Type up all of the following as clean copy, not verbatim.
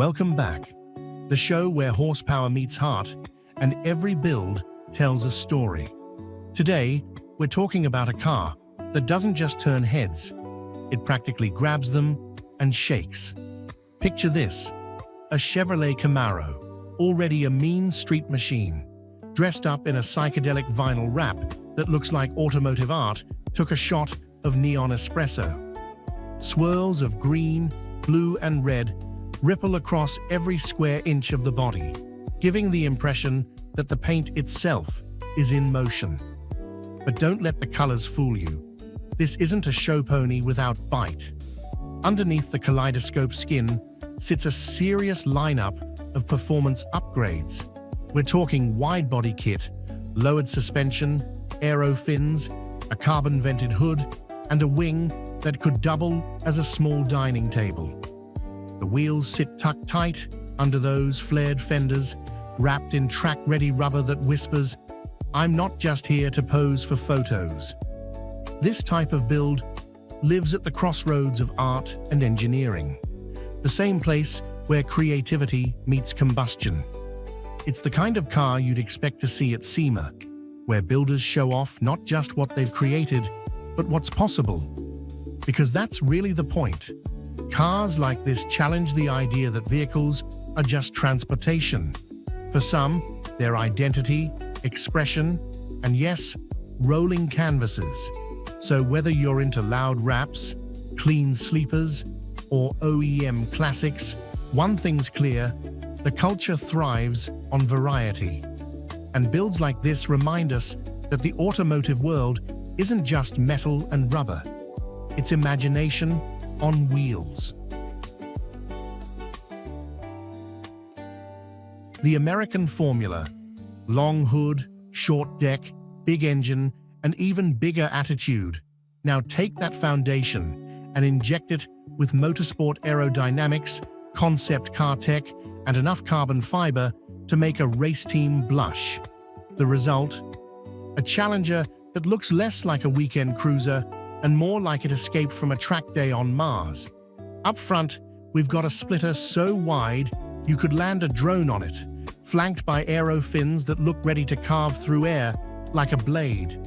Welcome back, the show where horsepower meets heart and every build tells a story. Today, we're talking about a car that doesn't just turn heads, it practically grabs them and shakes. Picture this, a Chevrolet Camaro, already a mean street machine, dressed up in a psychedelic vinyl wrap that looks like automotive art took a shot of neon espresso. Swirls of green, blue and red ripple across every square inch of the body, giving the impression that the paint itself is in motion. But don't let the colors fool you. This isn't a show pony without bite. Underneath the kaleidoscope skin sits a serious lineup of performance upgrades. We're talking wide-body kit, lowered suspension, aero fins, a carbon-vented hood, and a wing that could double as a small dining table. The wheels sit tucked tight under those flared fenders, wrapped in track-ready rubber that whispers, "I'm not just here to pose for photos." This type of build lives at the crossroads of art and engineering, the same place where creativity meets combustion. It's the kind of car you'd expect to see at SEMA, where builders show off not just what they've created, but what's possible. Because that's really the point. Cars like this challenge the idea that vehicles are just transportation. For some, they're identity, expression, and yes, rolling canvases. So whether you're into loud raps, clean sleepers, or OEM classics, one thing's clear, the culture thrives on variety. And builds like this remind us that the automotive world isn't just metal and rubber. It's imagination on wheels. The American formula, long hood, short deck, big engine, and even bigger attitude. Now take that foundation and inject it with motorsport aerodynamics, concept car tech, and enough carbon fiber to make a race team blush. The result? A Challenger that looks less like a weekend cruiser and more like it escaped from a track day on Mars. Up front, we've got a splitter so wide you could land a drone on it, flanked by aero fins that look ready to carve through air like a blade.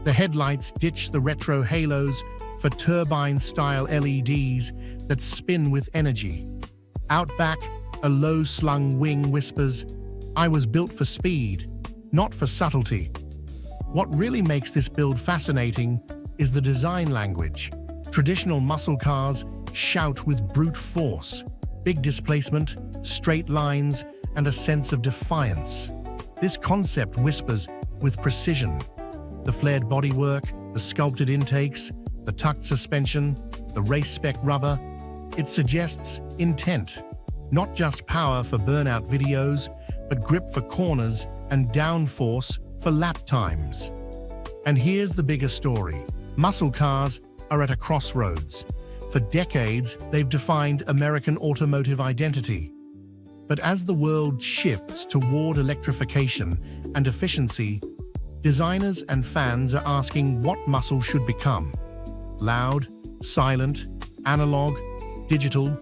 The headlights ditch the retro halos for turbine-style LEDs that spin with energy. Out back, a low-slung wing whispers, "I was built for speed, not for subtlety." What really makes this build fascinating is the design language. Traditional muscle cars shout with brute force, big displacement, straight lines, and a sense of defiance. This concept whispers with precision. The flared bodywork, the sculpted intakes, the tucked suspension, the race-spec rubber, it suggests intent. Not just power for burnout videos, but grip for corners and downforce for lap times. And here's the bigger story. Muscle cars are at a crossroads. For decades, they've defined American automotive identity. But as the world shifts toward electrification and efficiency, designers and fans are asking what muscle should become. Loud, silent, analog, digital.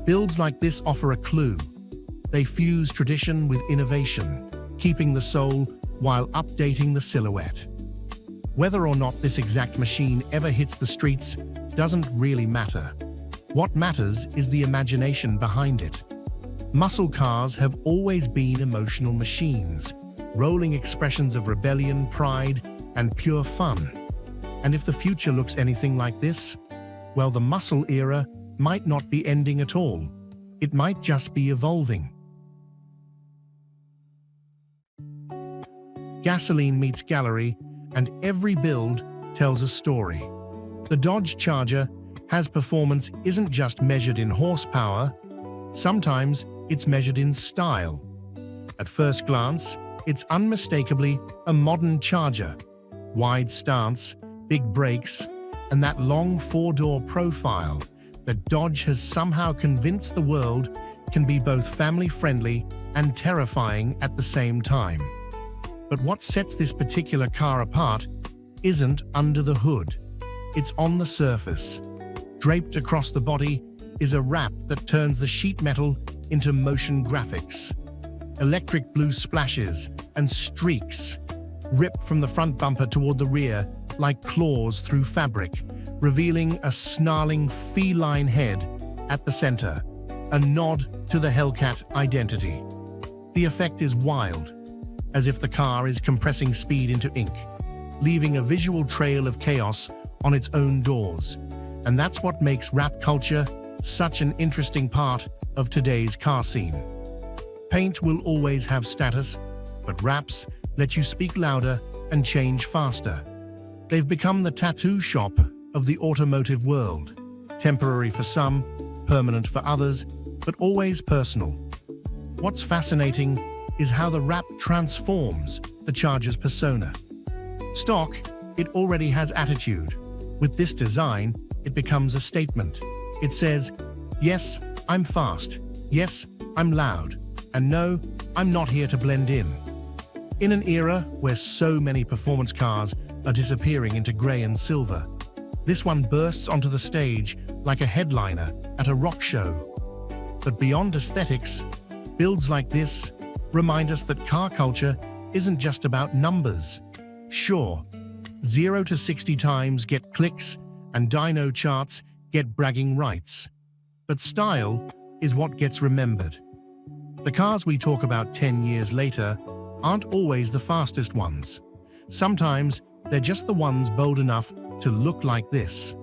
Builds like this offer a clue. They fuse tradition with innovation, keeping the soul while updating the silhouette. Whether or not this exact machine ever hits the streets doesn't really matter. What matters is the imagination behind it. Muscle cars have always been emotional machines, rolling expressions of rebellion, pride, and pure fun. And if the future looks anything like this, well, the muscle era might not be ending at all. It might just be evolving. Gasoline meets gallery, and every build tells a story. The Dodge Charger has performance isn't just measured in horsepower, sometimes it's measured in style. At first glance, it's unmistakably a modern Charger. Wide stance, big brakes, and that long four-door profile that Dodge has somehow convinced the world can be both family-friendly and terrifying at the same time. But what sets this particular car apart isn't under the hood. It's on the surface. Draped across the body is a wrap that turns the sheet metal into motion graphics. Electric blue splashes and streaks rip from the front bumper toward the rear like claws through fabric, revealing a snarling feline head at the center, a nod to the Hellcat identity. The effect is wild, as if the car is compressing speed into ink, leaving a visual trail of chaos on its own doors. And that's what makes wrap culture such an interesting part of today's car scene. Paint will always have status, but wraps let you speak louder and change faster. They've become the tattoo shop of the automotive world, temporary for some, permanent for others, but always personal. What's fascinating is how the wrap transforms the Charger's persona. Stock, it already has attitude. With this design, it becomes a statement. It says, yes, I'm fast. Yes, I'm loud. And no, I'm not here to blend in. In an era where so many performance cars are disappearing into grey and silver, this one bursts onto the stage like a headliner at a rock show. But beyond aesthetics, builds like this remind us that car culture isn't just about numbers. Sure, 0 to 60 times get clicks and dyno charts get bragging rights. But style is what gets remembered. The cars we talk about 10 years later aren't always the fastest ones. Sometimes they're just the ones bold enough to look like this.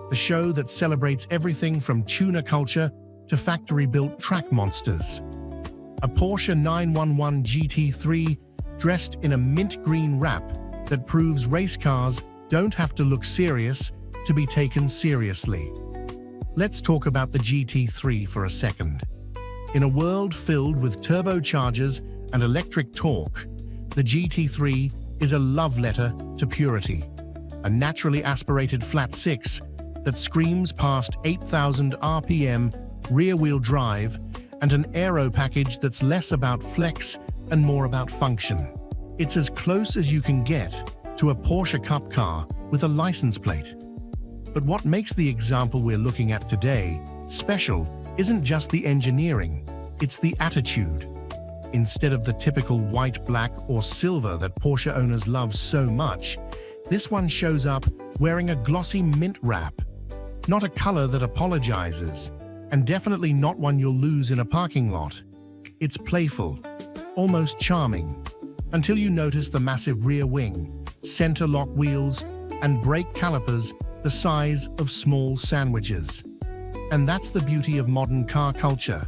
The show that celebrates everything from tuner culture to factory-built track monsters. A Porsche 911 GT3 dressed in a mint green wrap that proves race cars don't have to look serious to be taken seriously. Let's talk about the GT3 for a second. In a world filled with turbochargers and electric torque, the GT3 is a love letter to purity. A naturally aspirated flat six that screams past 8,000 RPM rear-wheel drive and an aero package that's less about flex and more about function. It's as close as you can get to a Porsche Cup car with a license plate. But what makes the example we're looking at today special isn't just the engineering, it's the attitude. Instead of the typical white, black, or silver that Porsche owners love so much, this one shows up wearing a glossy mint wrap. Not a color that apologizes, and definitely not one you'll lose in a parking lot. It's playful, almost charming, until you notice the massive rear wing, center lock wheels, and brake calipers the size of small sandwiches. And that's the beauty of modern car culture.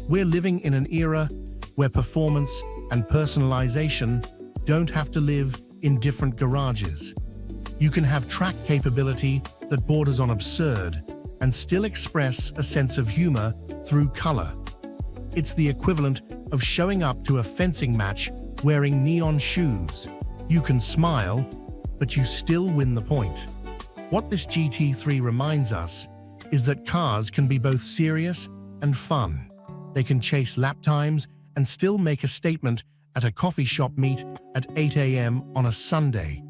We're living in an era where performance and personalization don't have to live in different garages. You can have track capability that borders on absurd and still express a sense of humor through color. It's the equivalent of showing up to a fencing match wearing neon shoes. You can smile, but you still win the point. What this GT3 reminds us is that cars can be both serious and fun. They can chase lap times and still make a statement at a coffee shop meet at 8 a.m. on a Sunday.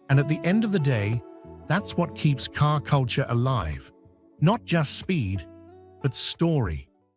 And at the end of the day, that's what keeps car culture alive. Not just speed, but story.